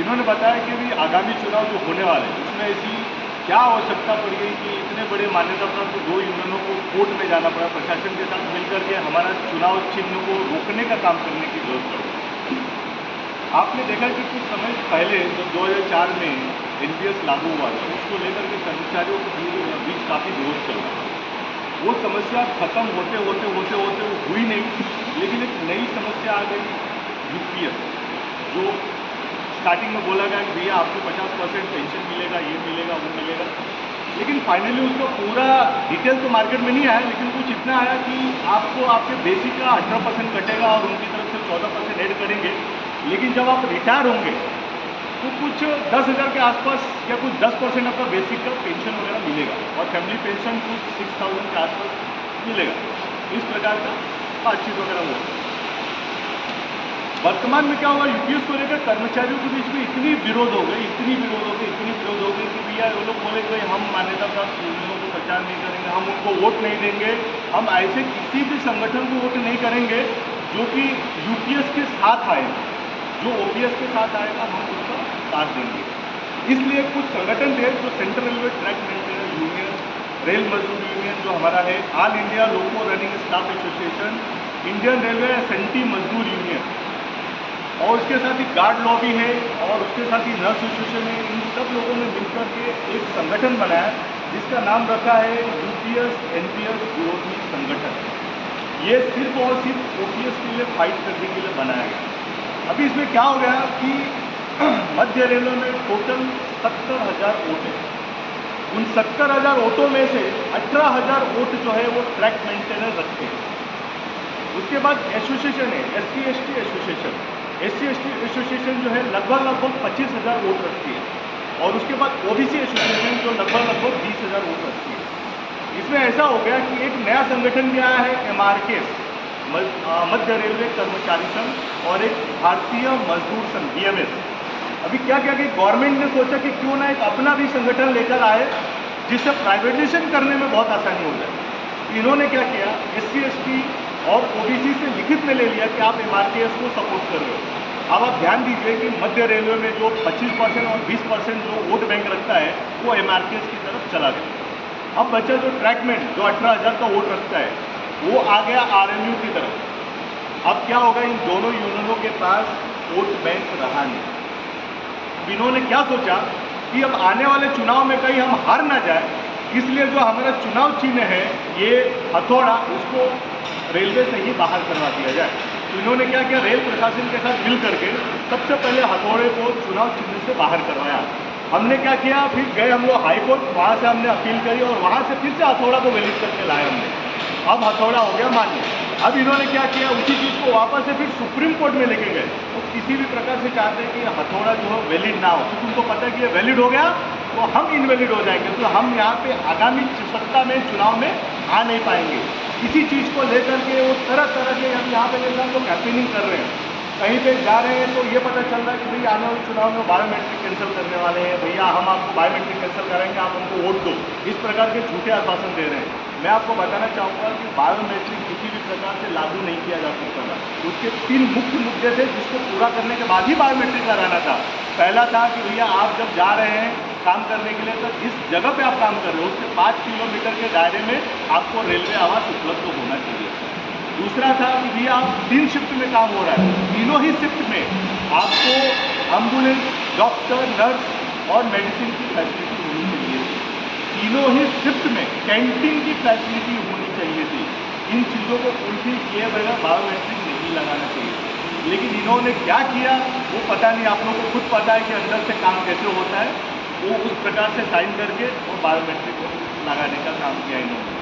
इन्होंने बताया कि भी आगामी चुनाव जो होने वाले हैं उसमें ऐसी क्या आवश्यकता पड़ गई कि इतने बड़े मान्यता प्राप्त दो यूनियनों को कोर्ट में जाना पड़ा, प्रशासन के साथ मिलकर के हमारा चुनाव चिन्ह को रोकने का काम करने की जरूरत पड़ी। आपने देखा कि कुछ समय पहले जो 2004 में एनपीएस लागू हुआ था उसको लेकर के कर्मचारियों के बीच काफ़ी विरोध चल रहा था। वो समस्या खत्म होते होते वो हुई नहीं, लेकिन एक नई समस्या आ गई यूपीएस, जो स्टार्टिंग में बोला गया कि भैया आपको 50% पेंशन मिलेगा, ये मिलेगा, वो मिलेगा, लेकिन फाइनली उसका पूरा डिटेल तो मार्केट में नहीं आया, लेकिन कुछ इतना आया कि आपको आपके बेसिक का 18% कटेगा और उनकी तरफ से 14% ऐड करेंगे, लेकिन जब आप रिटायर होंगे तो कुछ 10,000 के आसपास या कुछ 10% आपका बेसिक का पेंशन वगैरह मिलेगा और फैमिली पेंशन कुछ 6,000 के आसपास मिलेगा। इस प्रकार का बातचीत वगैरह हुआ। वर्तमान में क्या होगा, यूपीएस को लेकर कर्मचारियों के बीच में इतनी विरोध हो गई कि भैया वो लोग बोले कि हम मान्यता प्राप्त यूनियनों को प्रचार नहीं करेंगे, हम उनको वोट नहीं देंगे, हम ऐसे किसी भी संगठन को वोट नहीं करेंगे जो कि यूपीएस के साथ आए, जो ओपीएस के साथ आएगा हम उसका साथ देंगे। इसलिए कुछ संगठन थे जो central railway track maintenance union, rail मजदूर यूनियन जो हमारा है, all India loco running staff association, Indian railway SNT मजदूर यूनियन और उसके साथ ही गार्ड लॉबी है और उसके साथ ही नर्स एसोसिएशन है, इन सब लोगों ने मिलकर के एक संगठन बनाया जिसका नाम रखा है यूपीएस एनपीएस विरोधी संगठन। ये सिर्फ और सिर्फ ओपीएस के लिए फाइट करने के लिए बनाया गया। अभी इसमें क्या हो गया कि मध्य रेलवे में टोटल 70,000 वोट है। उन 70,000 वोटों में से 18,000 वोट जो है वो ट्रैक मेंटेनेंस रखते हैं। उसके बाद एसोसिएशन है SC ST association, SC ST association जो है लगभग 25,000 वोट रखती है और उसके बाद ओबीसी एसोसिएशन जो लगभग 20,000 वोट रखती है। इसमें ऐसा हो गया कि एक नया संगठन भी आया है एमआरकेएस, मध्य रेलवे कर्मचारी संघ, और एक भारतीय मजदूर संघ बीएमएस। अभी क्या कि गवर्नमेंट ने सोचा कि क्यों ना एक अपना भी संगठन लेकर आए जिससे प्राइवेटाइजेशन करने में बहुत आसानी हो जाए। इन्होंने क्या किया, एससी एसटी और ओबीसी से लिखित में ले लिया कि आप एमआरकेएस को सपोर्ट कर रहे हो। अब आप ध्यान दीजिए कि मध्य रेलवे में जो 25% और 20% जो वोट बैंक रखता है वो एमआरकेएस की तरफ चला गया। अब बचा जो ट्रैकमेंट जो 18,000 का वोट रखता है वो आ गया आरएमयू की तरफ। अब क्या होगा, इन दोनों यूनियनों के पास वोट बैंक रहा नहीं। इन्होंने क्या सोचा कि अब आने वाले चुनाव में कहीं हम हार ना जाए, इसलिए जो हमारा चुनाव चिन्ह है ये हथौड़ा, उसको रेलवे से ही बाहर करवा दिया जाए। तो इन्होंने क्या किया, रेल प्रशासन के साथ मिल करके सबसे पहले हथौड़े को चुनाव चिन्ह से बाहर करवाया। हमने क्या किया, फिर गए हम लोग हाईकोर्ट, वहाँ से हमने अपील करी और वहाँ से फिर से हथौड़ा को वैलिड करके लाए हमने। अब हथौड़ा हो गया मान्य। अब इन्होंने क्या किया, उसी चीज़ को वापस से फिर सुप्रीम कोर्ट में लेके गए। तो किसी भी प्रकार से चाहते हैं कि हथौड़ा जो है वैलिड ना हो, क्योंकि उनको पता है कि ये वैलिड हो गया तो हम इनवैलिड हो जाएंगे, तो हम यहाँ पे आगामी सत्ता में चुनाव में आ नहीं पाएंगे। इसी चीज़ को लेकर के वो तरह तरह के हम यहाँ पे लेकर हम लोग कैंपेनिंग कर रहे हैं। कहीं पे जा रहे हैं तो ये पता चल रहा है कि भाई आने वाले चुनाव में बायोमेट्रिक कैंसिल करने वाले हैं, भैया हम आपको बायोमेट्रिक कैंसिल करेंगे, आप हमको वोट दो, इस प्रकार के झूठे आश्वासन दे रहे हैं। मैं आपको बताना चाहूँगा कि बायोमेट्रिक किसी भी प्रकार से लागू नहीं किया जा सकता था। उसके 3 मुख्य मुद्दे थे जिसको पूरा करने के बाद ही बायोमेट्रिक कराना था। पहला था कि भैया आप जब जा रहे हैं काम करने के लिए तो जिस जगह पे आप काम कर रहे हो उसके 5 किलोमीटर के दायरे में आपको रेलवे आवास उपलब्ध होना चाहिए। दूसरा था कि भैया आप 3 शिफ्ट में काम हो रहा है, तीनों ही शिफ्ट में आपको एम्बुलेंस, डॉक्टर, नर्स और मेडिसिन की फैसिलिटी होनी चाहिए थी। तीनों ही शिफ्ट में कैंटीन की फैसिलिटी होनी चाहिए थी। इन चीज़ों को फुलफिल किए बगैर बायोमेट्रिक नहीं लगाना चाहिए। लेकिन इन्होंने क्या किया वो पता नहीं, आप लोगों को खुद पता है कि अंदर से काम कैसे होता है। वो उस प्रकार से साइन करके और बायोमेट्रिक को लगाने का काम किया इन्होंने।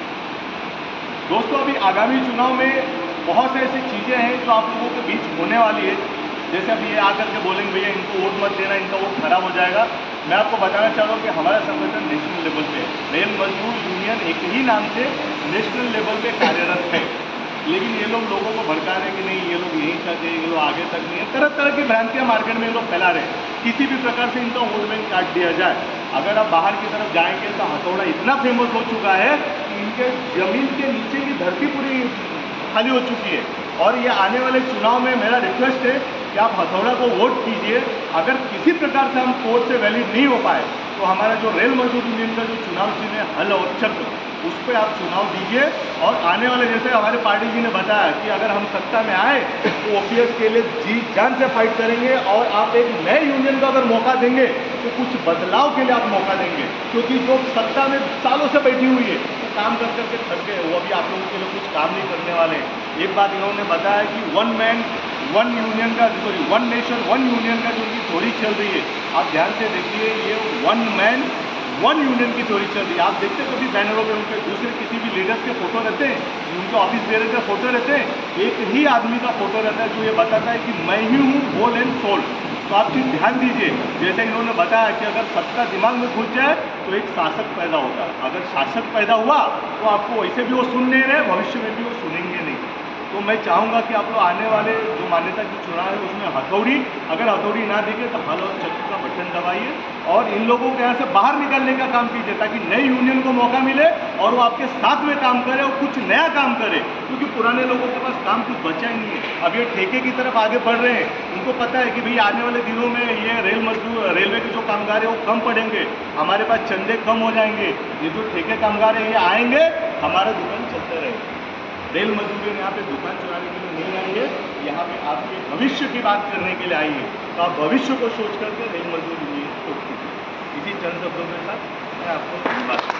दोस्तों, अभी आगामी चुनाव में बहुत से ऐसी चीज़ें हैं जो आप लोगों के बीच होने वाली है। जैसे अभी ये आकर के बोलेंगे भैया इनको वोट मत देना, इनका वोट खराब हो जाएगा। मैं आपको बताना चाह रहा हूँ कि हमारा संगठन नेशनल लेवल पे है। रेल मजदूर यूनियन एक ही नाम से नेशनल लेवल पे कार्यरत है, लेकिन ये लोग लोगों को भड़का रहे हैं कि नहीं ये लोग यहीं तक है, ये लोग आगे तक नहीं है। तरह तरह की भ्रांतियाँ मार्केट में ये लोग फैला रहे हैं। किसी भी प्रकार से इनका वोट बैंक काट दिया जाए। अगर आप बाहर की तरफ जाएंगे तो हथौड़ा इतना फेमस हो चुका है कि इनके ज़मीन के नीचे की धरती पूरी खाली हो चुकी है। और ये आने वाले चुनाव में मेरा रिक्वेस्ट है कि आप हथौड़ा को वोट कीजिए। अगर किसी प्रकार से हम कोर्ट से वैलिड नहीं हो पाए तो हमारा जो रेल मजदूर यूनियन का जो चुनाव चिन्ह है हल और चक्र, उस पर आप चुनाव दीजिए। और आने वाले, जैसे हमारे पार्टी जी ने बताया कि अगर हम सत्ता में आए तो ओपीएस के लिए जी जान से फाइट करेंगे, और आप एक नए यूनियन को अगर मौका देंगे तो कुछ बदलाव के लिए आप मौका देंगे, क्योंकि जो सत्ता में सालों से बैठी हुई है वो काम कर करके थक गए, वो अभी आप लोगों के लिए कुछ काम नहीं करने वाले हैं। एक बात इन्होंने बताया कि वन मैन वन यूनियन का, sorry one nation one union का जो उनकी थ्योरी चल रही है, आप ध्यान से देखिए, ये वन मैन वन यूनियन की थ्योरी चल रही है। आप देखते कभी बैनरों पे उनके दूसरे किसी भी लीडर्स के फोटो रहते हैं, उनके ऑफिस बेरर के फोटो रहते हैं, एक ही आदमी का फोटो रहता है जो ये बताता है कि मैं ही हूँ होल एंड सोल। तो आप चीज़ ध्यान दीजिए, जैसे इन्होंने बताया कि अगर सत्ता दिमाग में घुस जाए तो एक शासक पैदा होता है, अगर शासक पैदा हुआ तो आपको वैसे भी वो सुन नहीं रहे, भविष्य में भी वो सुनेंगे नहीं। तो मैं चाहूँगा कि आप लोग आने वाले जो मान्यता की चुनाव है उसमें हथौड़ी, अगर हथौड़ी ना दिखे तो हल और चक्र का बटन दबाइए और इन लोगों को यहाँ से बाहर निकालने का काम कीजिए, ताकि नई यूनियन को मौका मिले और वो आपके साथ में काम करे और कुछ नया काम करे, क्योंकि पुराने लोगों के पास काम कुछ बचा ही नहीं है। अब ये ठेके की तरफ आगे बढ़ रहे हैं, उनको पता है कि भाई आने वाले दिनों में ये रेल मजदूर, रेलवे के जो कामगार है वो कम पड़ेंगे, हमारे पास चंदे कम हो जाएंगे, ये जो ठेके कामगार है ये आएंगे, हमारा दुकान चलते रहेगा। रेल मजदूर यहाँ पे दुकान चलाने के लिए नहीं आई है, यहाँ पे आपके भविष्य की बात करने के लिए आई है। तो आप भविष्य को सोच करके रेल मजदूर यूनियन को वोट कीजिए। इसी चंद शब्दों के साथ मैं आपको बात